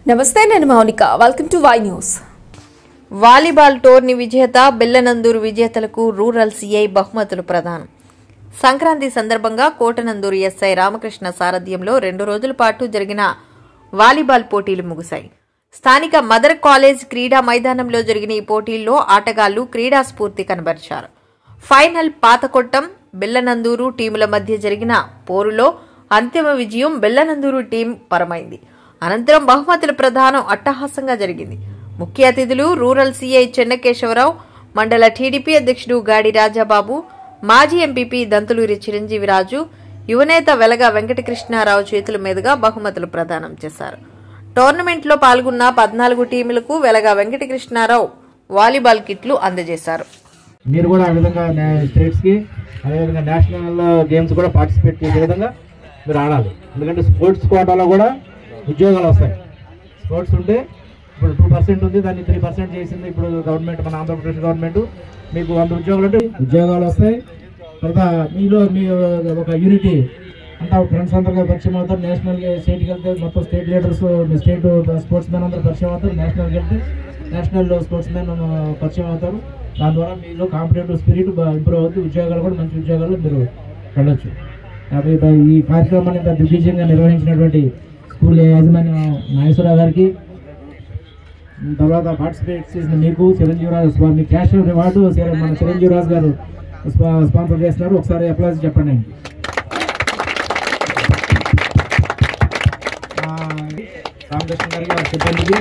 నమస్తే నేను Mounika welcome to Y news. Volleyball tourney విజేత బిల్లనందూరు విజేతలకు రూరల్ సీఐ బహుమతులు ప్రదానం. సంక్రాంతి సందర్భంగా కోటనందూరు ఎస్ఐ రామకృష్ణ సారథ్యంలో 2 రోజుల పాటు జరిగిన వాలీబాల్ పోటీలు ముగిశాయి. స్థానిక మదర్ కాలేజ్ క్రీడా మైదానంలో జరిగిన ఈ పోటీల్లో ఆటగాళ్లు క్రీడా స్ఫూర్తి కనబరిచారు. ఫైనల్ పాతకొట్టం బిల్లనందూరు టీముల మధ్య జరిగిన పోరులో అంతిమ విజయం బిల్లనందూరు టీం పరమైంది. అనంతరం బహుమతుల ప్రదానం అట్టహాసంగా జరిగింది. ముఖ్య అతిథులు రూరల్ సీఐ చెన్నకేశవరావు, మండల టీడీపీ అధ్యక్షుడు గాడి రాజాబాబు, మాజీ ఎంపీపీ దంతులూరి చిరంజీవిరాజు, యువనేత వెలగ వెంకటకృష్ణారావు చేతుల మీదుగా బహుమతులు ప్రదానం చేశారు. టోర్నమెంట్లో పాల్గొన్న 14 టీములకు వెలగ వెంకటకృష్ణారావు వాలీబాల్ కిట్లు అందజేశారు. మీరు కూడా ఆ విధంగా స్టేట్స్ కి అదేవిధంగా నేషనల్ గేమ్స్ కూడా పార్టిసిపేట్ చేసే విధంగా మీరు ఆడాలి. ఎందుకంటే స్పోర్ట్స్ కోటాలో కూడా ఉద్యోగాలు వస్తాయి. స్పోర్ట్స్ ఉంటే ఇప్పుడు 2% ఉంది, దాన్ని 3% చేసింది ఇప్పుడు గవర్నమెంట్, మన ఆంధ్రప్రదేశ్ గవర్నమెంట్. మీకు 100 ఉద్యోగాలు ఉంటే ఉద్యోగాలు వస్తాయి. తర్వాత మీలో మీ ఒక యూనిటీ అంతా ఫ్రెండ్స్ అందరిగా పరిచయం అవుతారు. నేషనల్ స్టేట్కి వెళ్తే మొత్తం state leaders, state sports men అందరూ పరిచయం అవుతారు. నేషనల్కి వెళ్తే నేషనల్ స్పోర్ట్స్ మెన్ పరిచయం అవుతారు. దాని ద్వారా మీలో కాంపిటేటివ్ స్పిరిట్ ఇంప్రూవ్ అవుతుంది. ఉద్యోగాలు కూడా మంచి ఉద్యోగాలు మీరు వెళ్ళొచ్చు. ఈ కార్యక్రమాన్ని ఇంత దిగ్విజయంగా నిర్వహించినటువంటి స్కూల్ యాజమాన్యం నాగేశ్వరరావు గారికి, తర్వాత పార్టిసిపేట్ చేసిన మీకు చిరంజీవిరాజు మీ క్యాష్ రివార్డు మన చిరంజీవిరాజు గారు స్పాన్సర్ చేస్తున్నారు. ఒకసారి అప్లాజ్ చెప్పండి. రామకృష్ణ గారికి సిబ్బందికి